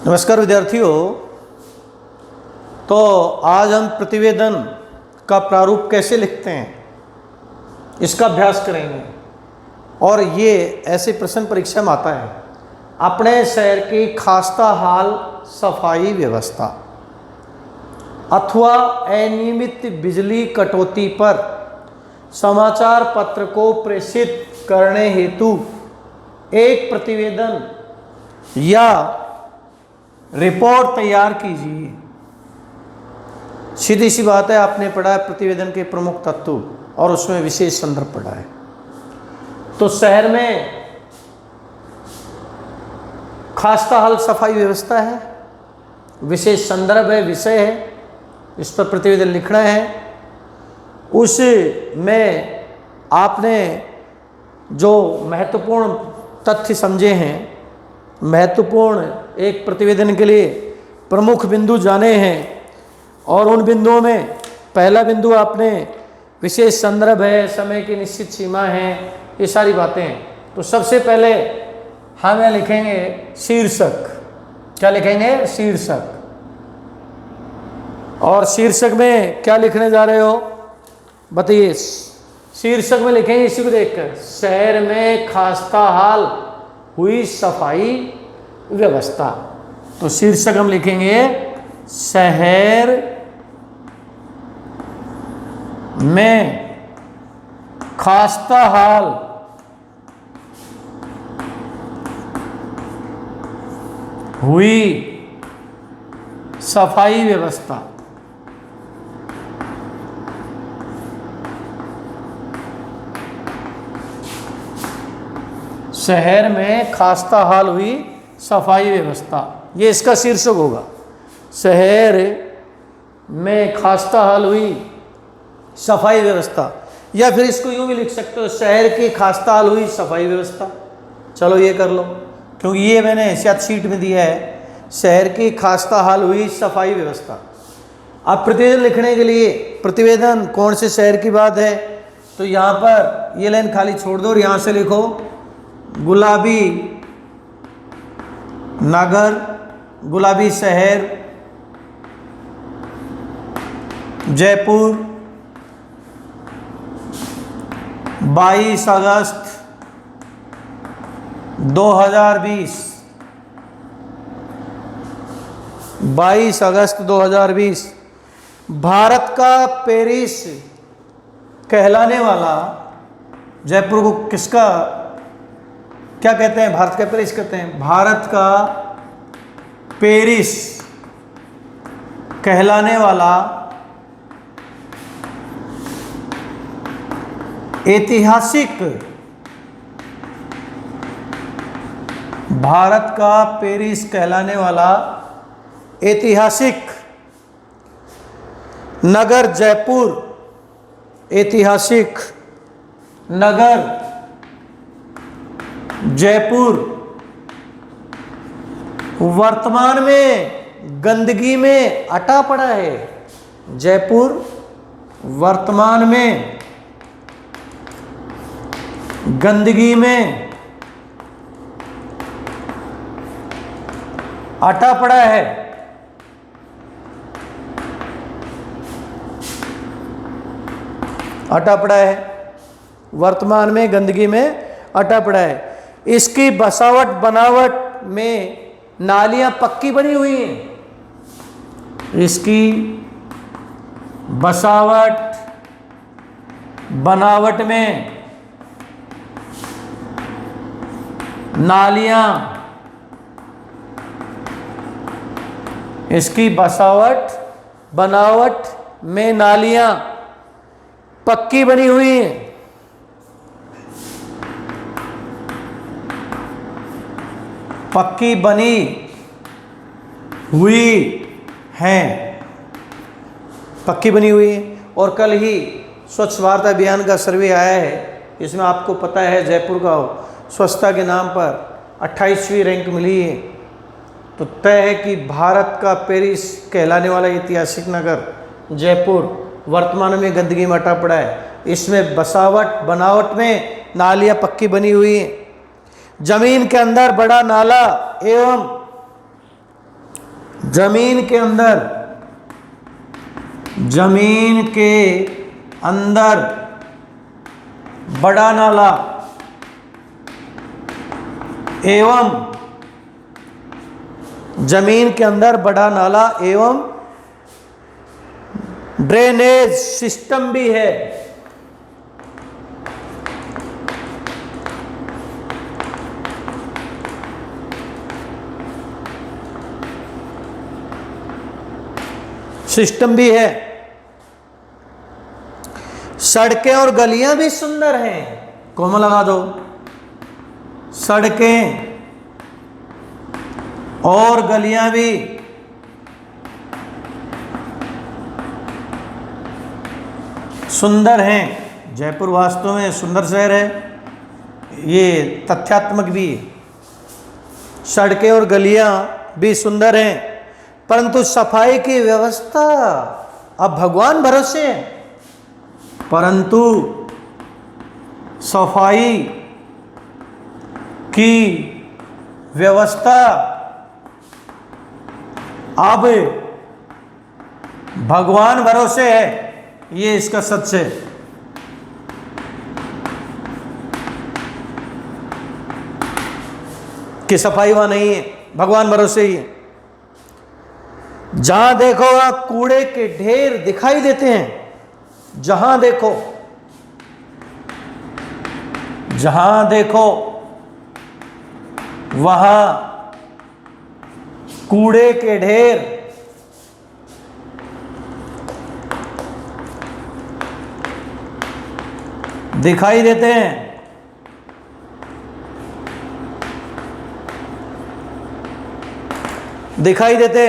नमस्कार विद्यार्थियों। तो आज हम प्रतिवेदन का प्रारूप कैसे लिखते हैं इसका अभ्यास करेंगे। और ये ऐसे प्रश्न परीक्षा में आता है, अपने शहर की खास्ता हाल सफाई व्यवस्था अथवा अनियमित बिजली कटौती पर समाचार पत्र को प्रेषित करने हेतु एक प्रतिवेदन या रिपोर्ट तैयार कीजिए। सीधी सी बात है, आपने पढ़ा है प्रतिवेदन के प्रमुख तत्व और उसमें विशेष संदर्भ पढ़ा है। तो शहर में खास्ता हाल सफाई व्यवस्था है, विशेष संदर्भ है, विषय है, इस पर प्रतिवेदन लिखना है। उसमें आपने जो महत्वपूर्ण तथ्य समझे हैं, महत्वपूर्ण एक प्रतिवेदन के लिए प्रमुख बिंदु जाने हैं, और उन बिंदुओं में पहला बिंदु आपने विशेष संदर्भ है, समय की निश्चित सीमा है, ये सारी बातें हैं। तो सबसे पहले हम यहाँ लिखेंगे शीर्षक। क्या लिखेंगे? शीर्षक। और शीर्षक में क्या लिखने जा रहे हो बताइए। शीर्षक में लिखेंगे इसी को देखकर, शहर में खास्ता हाल हुई सफाई व्यवस्था। तो शीर्षक हम लिखेंगे शहर में खास्ता हाल हुई सफाई व्यवस्था। शहर में खास्ता हाल हुई सफाई व्यवस्था, ये इसका शीर्षक होगा। शहर में खास्ता हाल हुई सफाई व्यवस्था, या फिर इसको यूं भी लिख सकते हो, शहर की खास्ता हाल हुई सफाई व्यवस्था। चलो ये कर लो, क्योंकि ये मैंने शायद शीट में दिया है, शहर की खास्ता हाल हुई सफाई व्यवस्था। अब प्रतिवेदन लिखने के लिए प्रतिवेदन कौन से शहर की बात है, तो यहाँ पर ये लाइन खाली छोड़ दो और यहाँ से लिखो गुलाबी नगर, गुलाबी शहर, जयपुर, 22 अगस्त 2020। 22 अगस्त 2020 भारत का पेरिस कहलाने वाला, जयपुर को किसका क्या कहते हैं? भारत का पेरिस कहते हैं। भारत का पेरिस कहलाने वाला ऐतिहासिक, भारत का पेरिस कहलाने वाला ऐतिहासिक नगर जयपुर, ऐतिहासिक नगर जयपुर वर्तमान में गंदगी में अटा पड़ा है। जयपुर वर्तमान में गंदगी में अटा पड़ा है। अटा पड़ा है, वर्तमान में गंदगी में अटा पड़ा है। इसकी बसावट बनावट में नालियां पक्की बनी हुई हैं। इसकी बसावट बनावट में नालियां, इसकी बसावट बनावट में नालियां पक्की बनी हुई हैं। पक्की बनी हुई हैं, पक्की बनी हुई है। और कल ही स्वच्छ भारत अभियान का सर्वे आया है, इसमें आपको पता है जयपुर का स्वच्छता के नाम पर 28वीं रैंक मिली है। तो तय है कि भारत का पेरिस कहलाने वाला ऐतिहासिक नगर जयपुर वर्तमान में गंदगी में अटा पड़ा है। इसमें बसावट बनावट में नालियाँ पक्की बनी हुई हैं। जमीन के अंदर बड़ा नाला एवं जमीन के अंदर बड़ा नाला एवं जमीन के अंदर बड़ा नाला एवं ड्रेनेज सिस्टम भी है। सिस्टम भी है। सड़कें और गलियां भी सुंदर हैं। कोमा लगा दो। सड़कें और गलियां भी सुंदर हैं। जयपुर वास्तव में सुंदर शहर है, ये तथ्यात्मक भी है। सड़कें और गलियां भी सुंदर हैं, परंतु सफाई की व्यवस्था अब भगवान भरोसे है। परंतु सफाई की व्यवस्था अब भगवान भरोसे है, ये इसका सच है। कि सफाई वहां नहीं है, भगवान भरोसे ही है। जहां देखो वहां कूड़े के ढेर दिखाई देते हैं। जहां देखो वहां कूड़े के ढेर दिखाई देते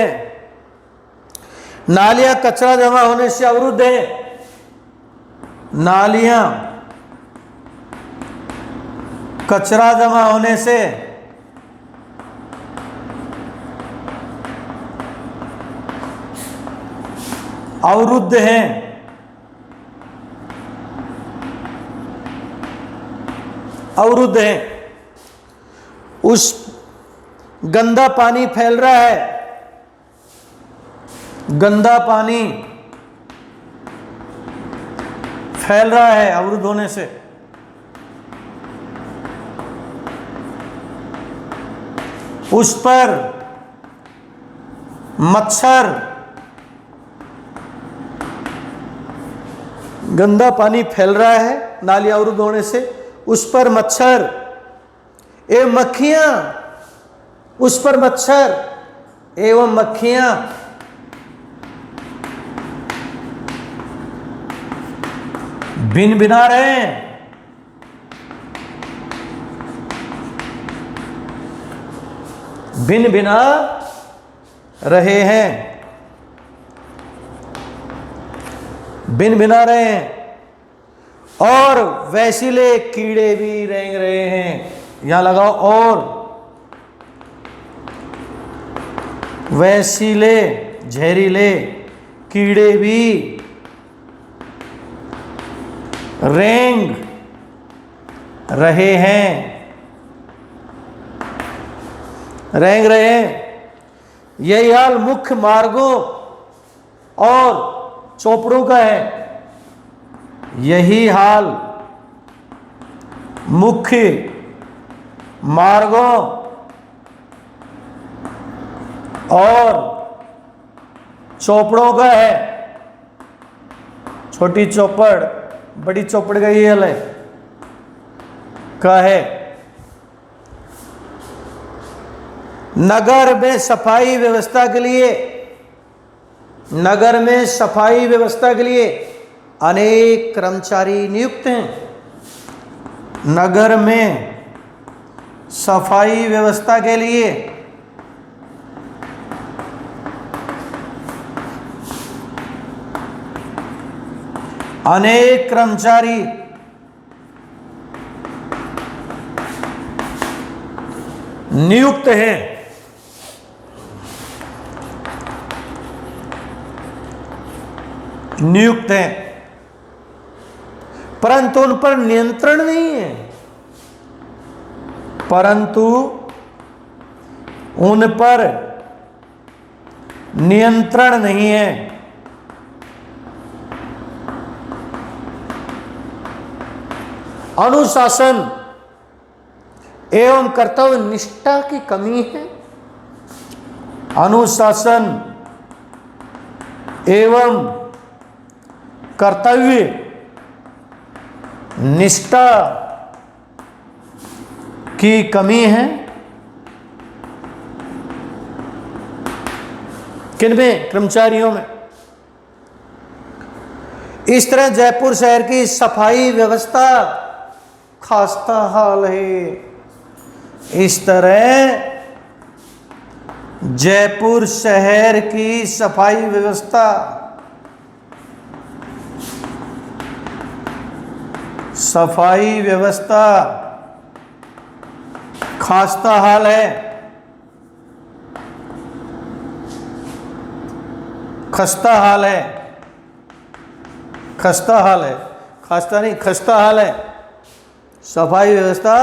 हैं। नालियां कचरा जमा होने से अवरुद्ध है। नालियां कचरा जमा होने से अवरुद्ध हैं। उस गंदा पानी फैल रहा है। अवरुद्ध होने से। उस पर मच्छर, गंदा पानी फैल रहा है नाली अवरुद्ध होने से। उस पर मच्छर एवं मक्खियां भिनभिना रहे हैं। भिनभिना रहे हैं और वैसिले कीड़े भी रेंग रहे हैं। यहां लगाओ। और वैसिले जहरीले कीड़े भी रेंग रहे हैं। यही हाल मुख्य मार्गों और चौपड़ों का है। यही हाल मुख्य मार्गों और चौपड़ों का है। छोटी चौपड़ बड़ी चौपड़ का ये हाल है का है। नगर में सफाई व्यवस्था के लिए अनेक कर्मचारी नियुक्त हैं। नगर में सफाई व्यवस्था के लिए अनेक कर्मचारी नियुक्त हैं। परंतु उन पर नियंत्रण नहीं है। नियंत्रण नहीं है। अनुशासन एवं कर्तव्य निष्ठा की कमी है। अनुशासन एवं कर्तव्य निष्ठा की कमी है। किनमें? कर्मचारियों में। इस तरह जयपुर शहर की सफाई व्यवस्था खस्ता हाल है। इस तरह जयपुर शहर की सफाई व्यवस्था खस्ता हाल है। खस्ता हाल है। खस्ता हाल है, खस्ता नहीं, खस्ता हाल है। सफाई व्यवस्था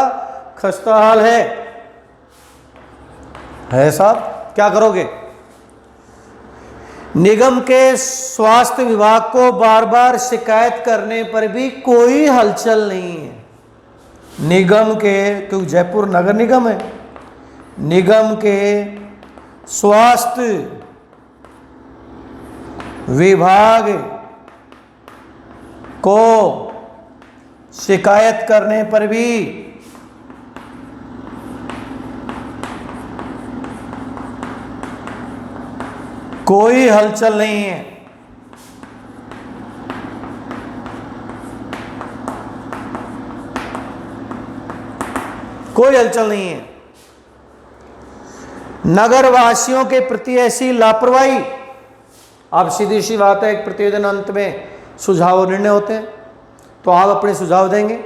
खस्ता हाल है साहब। क्या करोगे? निगम के स्वास्थ्य विभाग को बार बार शिकायत करने पर भी कोई हलचल नहीं है। निगम के, क्योंकि जयपुर नगर निगम है, निगम के स्वास्थ्य विभाग को शिकायत करने पर भी कोई हलचल नहीं है। कोई हलचल नहीं है। नगर वासियों के प्रति ऐसी लापरवाही। अब सीधी सी बात है, एक प्रतिवेदन अंत में सुझाव और निर्णय होते हैं, तो आप अपने सुझाव देंगे।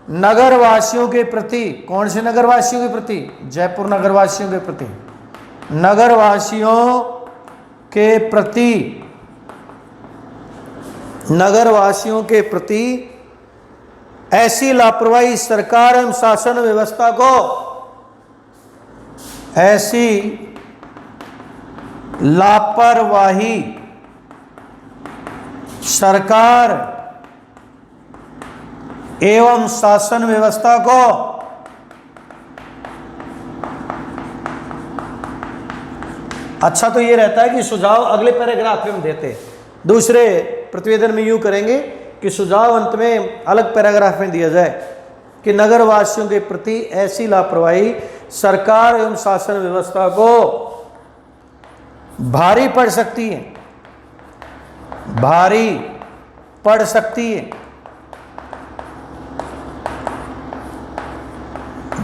नगर वासियों के प्रति, कौन से नगर वासियों के प्रति? जयपुर नगर वासियों के प्रति। नगर वासियों के प्रति, नगर वासियों के प्रति ऐसी लापरवाही सरकार एवं शासन व्यवस्था को, ऐसी लापरवाही सरकार एवं शासन व्यवस्था को अच्छा तो ये रहता है कि सुझाव अगले पैराग्राफ में देते, दूसरे प्रतिवेदन में यूं करेंगे कि सुझाव अंत में अलग पैराग्राफ में दिया जाए कि नगर वासियों के प्रति ऐसी लापरवाही सरकार एवं शासन व्यवस्था को भारी पड़ सकती है, भारी पड़ सकती है,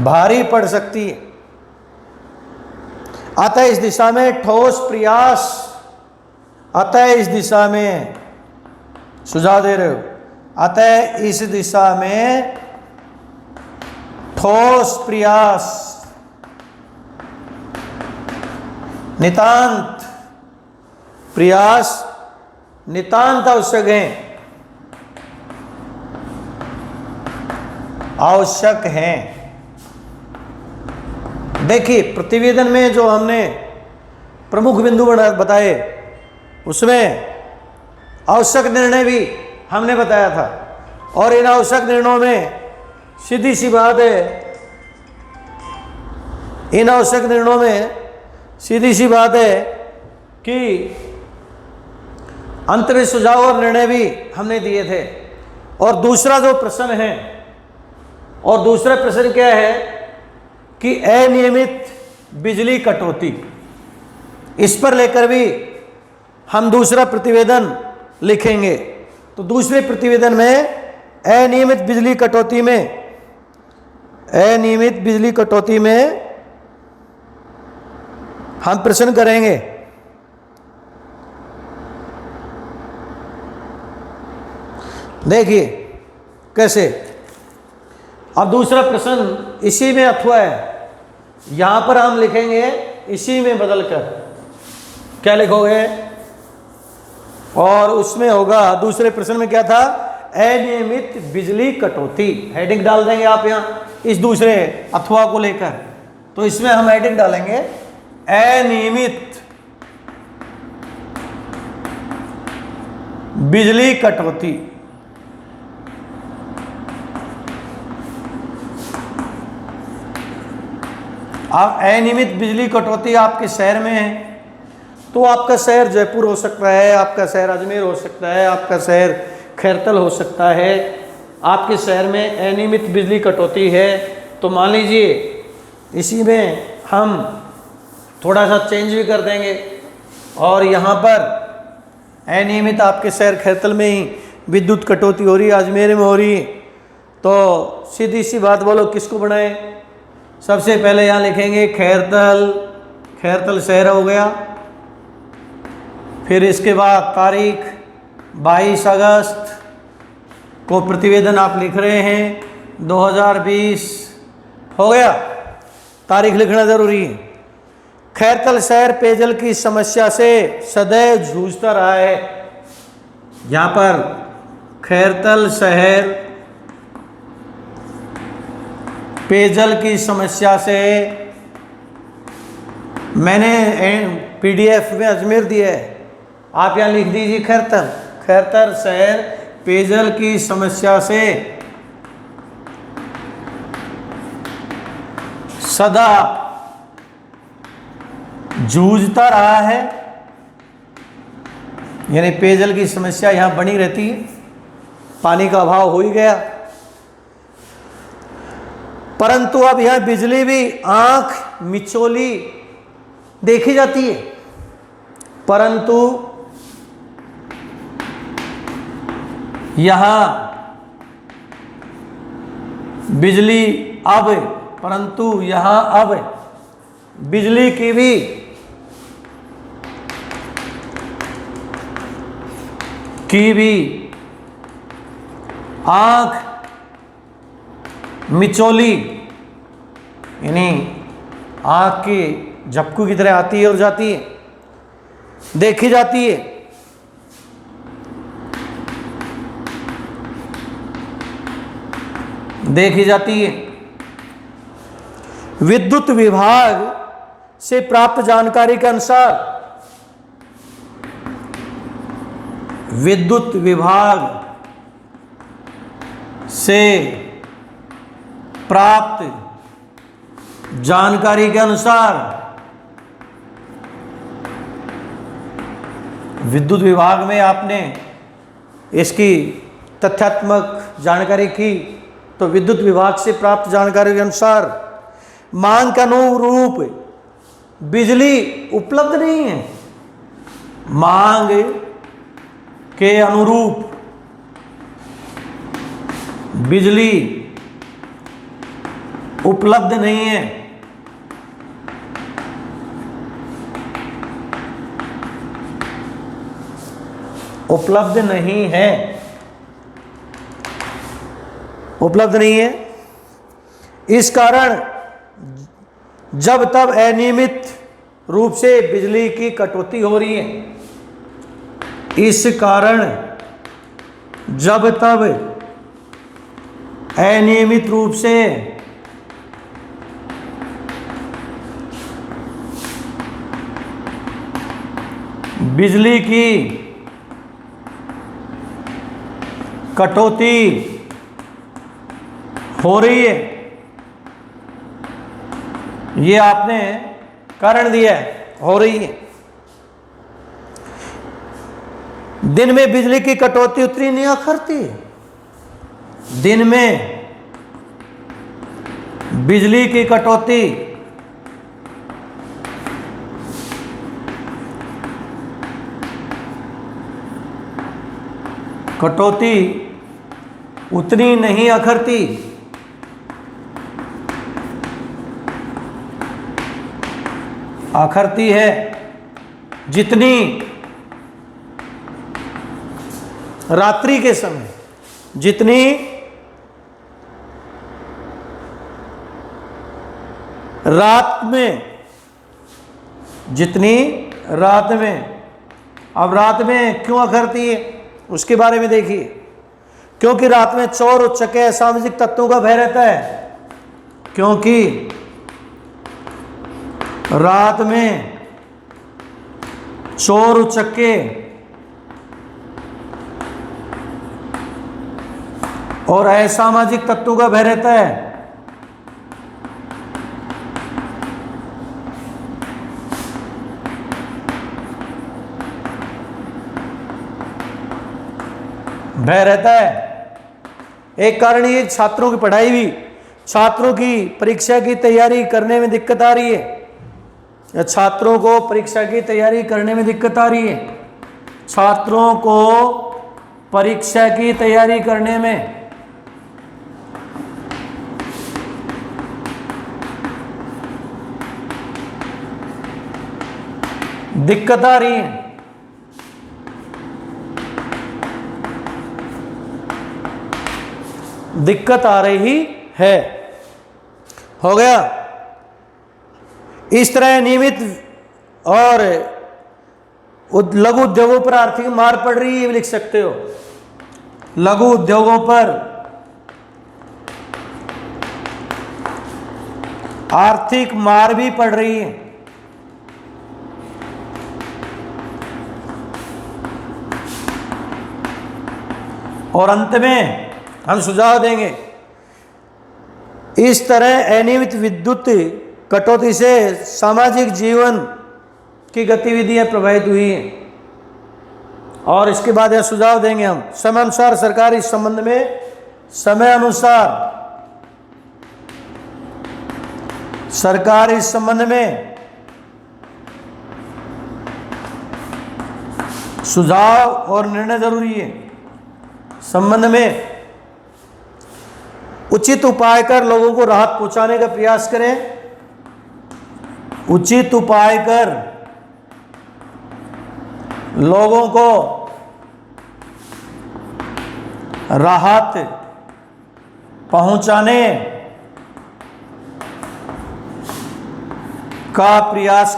भारी पड़ सकती है। अतः इस दिशा में ठोस प्रयास, अतः इस दिशा में सुझाव दे रहे हो, अतः इस दिशा में ठोस प्रयास नितांत प्रयास नितांत आवश्यक है, आवश्यक हैं। देखिए प्रतिवेदन में जो हमने प्रमुख बिंदु बताए उसमें आवश्यक निर्णय भी हमने बताया था, और इन आवश्यक निर्णयों में सीधी सी बात है, इन आवश्यक निर्णयों में सीधी सी बात है कि अंत में सुझाव और निर्णय भी हमने दिए थे। और दूसरा जो प्रश्न है, और दूसरा प्रश्न क्या है कि अनियमित बिजली कटौती, इस पर लेकर भी हम दूसरा प्रतिवेदन लिखेंगे। तो दूसरे प्रतिवेदन में अनियमित बिजली कटौती में, अनियमित बिजली कटौती में हम प्रश्न करेंगे। देखिए कैसे, अब दूसरा प्रश्न इसी में अथवा है, यहां पर हम लिखेंगे इसी में बदलकर, क्या लिखोगे? और उसमें होगा, दूसरे प्रश्न में क्या था? अनियमित बिजली कटौती, हेडिंग डाल देंगे आप यहां इस दूसरे अथवा को लेकर। तो इसमें हम हेडिंग डालेंगे अनियमित बिजली कटौती। आप अनियमित बिजली कटौती आपके शहर में है, तो आपका शहर जयपुर हो सकता है, आपका शहर अजमेर हो सकता है, आपका शहर खैरतल हो सकता है। आपके शहर में अनियमित बिजली कटौती है, तो मान लीजिए इसी में हम थोड़ा सा चेंज भी कर देंगे और यहाँ पर अनियमित आपके शहर खैरतल में ही विद्युत कटौती हो रही है, अजमेर में हो रही है, तो सीधी सी बात बोलो किसको बनाए? सबसे पहले यहाँ लिखेंगे खैरतल, खैरतल शहर हो गया। फिर इसके बाद तारीख 22 अगस्त को प्रतिवेदन आप लिख रहे हैं 2020 हो गया, तारीख लिखना जरूरी है। खैरतल शहर पेयजल की समस्या से सदैव जूझता रहा है। यहाँ पर खैरतल शहर पेयजल की समस्या से, मैंने PDF में अजमेर दिया है, आप यहाँ लिख दीजिए खैरतल। खैरतल शहर पेयजल की समस्या से सदा जूझता रहा है, यानी पेयजल की समस्या यहाँ बनी रहती है, पानी का अभाव हो ही गया। परंतु अब यहाँ बिजली भी आंख मिचोली देखी जाती है, परंतु यहाँ बिजली अब, परंतु यहाँ अब बिजली की भी आंख मिचोली, यानी आंख की झपकू की तरह आती है और जाती है, देखी जाती है। देखी जाती है। विद्युत विभाग से प्राप्त जानकारी के अनुसार, विद्युत विभाग से प्राप्त जानकारी के अनुसार, विद्युत विभाग में आपने इसकी तथ्यात्मक जानकारी की, तो विद्युत विभाग से प्राप्त जानकारी के अनुसार मांग के अनुरूप बिजली उपलब्ध नहीं है। मांग के अनुरूप बिजली उपलब्ध नहीं है। उपलब्ध नहीं है, उपलब्ध नहीं है। इस कारण जब तब अनियमित रूप से बिजली की कटौती हो रही है, इस कारण जब तब अनियमित रूप से बिजली की कटौती हो रही है, ये आपने कारण दिया है, हो रही है। दिन में बिजली की कटौती उतनी नहीं अखरती। दिन में बिजली की कटौती उतनी नहीं अखरती। अखरती है जितनी रात्रि के समय, जितनी रात में, जितनी रात में। अब रात में क्यों अखरती है उसके बारे में देखिए। क्योंकि रात में चोर उचक्के असामाजिक तत्वों का भय रहता है। क्योंकि रात में चोर उचक्के और असामाजिक तत्वों का भय रहता है। भय रहता है। एक कारण ये छात्रों की पढ़ाई भी, छात्रों की परीक्षा की तैयारी करने में दिक्कत आ रही है, या छात्रों को परीक्षा की तैयारी करने में दिक्कत आ रही है, छात्रों को परीक्षा की तैयारी करने में दिक्कत आ रही है। दिक्कत आ रही है। हो गया। इस तरह नियमित और लघु उद्योगों पर आर्थिक मार पड़ रही है, ये भी लिख सकते हो। लघु उद्योगों पर आर्थिक मार भी पड़ रही है। और अंत में हम सुझाव देंगे, इस तरह अनियमित विद्युत कटौती से सामाजिक जीवन की गतिविधियां प्रभावित हुई हैं। और इसके बाद यह सुझाव देंगे हम, समय अनुसार सरकार इस संबंध में समय अनुसार सरकार इस संबंध में सुझाव और निर्णय जरूरी है। संबंध में उचित उपाय कर लोगों को राहत पहुंचाने का प्रयास करें। उचित उपाय कर लोगों को राहत पहुंचाने का प्रयास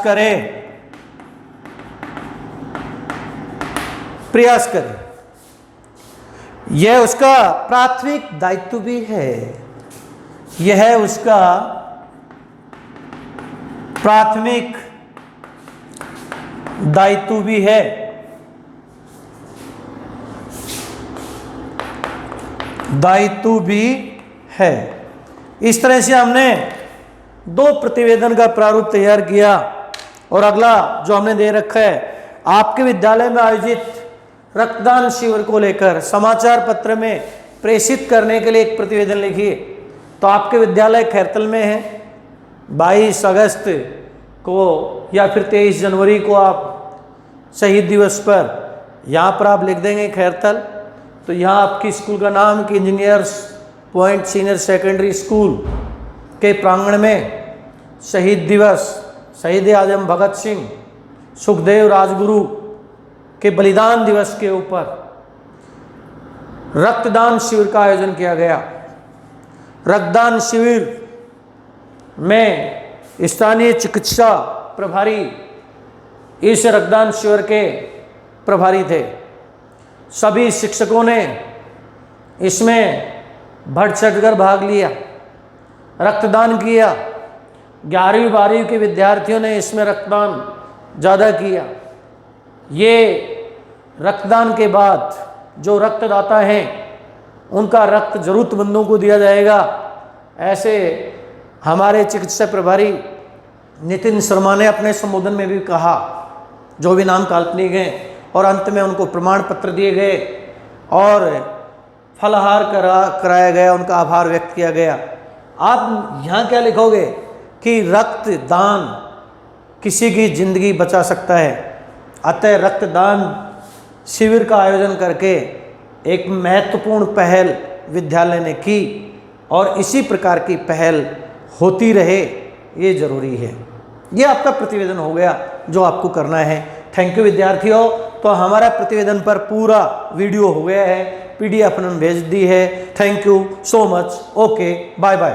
करें। यह उसका प्राथमिक दायित्व भी है। यह उसका प्राथमिक दायित्व भी है। इस तरह से हमने 2 प्रतिवेदन का प्रारूप तैयार किया। और अगला जो हमने दे रखा है, आपके विद्यालय में आयोजित रक्तदान शिविर को लेकर समाचार पत्र में प्रेषित करने के लिए एक प्रतिवेदन लिखिए। तो आपके विद्यालय खैरतल में है, 22 अगस्त को या फिर 23 जनवरी को आप शहीद दिवस पर यहाँ पर आप लिख देंगे खैरतल। तो यहाँ आपकी स्कूल का नाम कि engineers point senior secondary school के प्रांगण में शहीद दिवस, शहीद आजम भगत सिंह, सुखदेव राजगुरु के बलिदान दिवस के ऊपर रक्तदान शिविर का आयोजन किया गया। रक्तदान शिविर में स्थानीय चिकित्सा प्रभारी इस रक्तदान शिविर के प्रभारी थे। सभी शिक्षकों ने इसमें बढ़ चढ़कर भाग लिया, रक्तदान किया। 11वीं 12वीं के विद्यार्थियों ने इसमें रक्तदान ज़्यादा किया। ये रक्तदान के बाद जो रक्तदाता हैं उनका रक्त जरूरतमंदों को दिया जाएगा, ऐसे हमारे चिकित्सा प्रभारी नितिन शर्मा ने अपने संबोधन में भी कहा। जो भी नाम काल्पनिक हैं, और अंत में उनको प्रमाण पत्र दिए गए और फलाहार कराया गया, उनका आभार व्यक्त किया गया। आप यहाँ क्या लिखोगे कि रक्तदान किसी की जिंदगी बचा सकता है। अतः रक्तदान शिविर का आयोजन करके एक महत्वपूर्ण पहल विद्यालय ने की, और इसी प्रकार की पहल होती रहे, ये जरूरी है। ये आपका प्रतिवेदन हो गया जो आपको करना है। थैंक यू विद्यार्थियों। तो हमारा प्रतिवेदन पर पूरा वीडियो हो गया है, PDF हमने भेज दी है। Thank you so much. Okay, bye bye.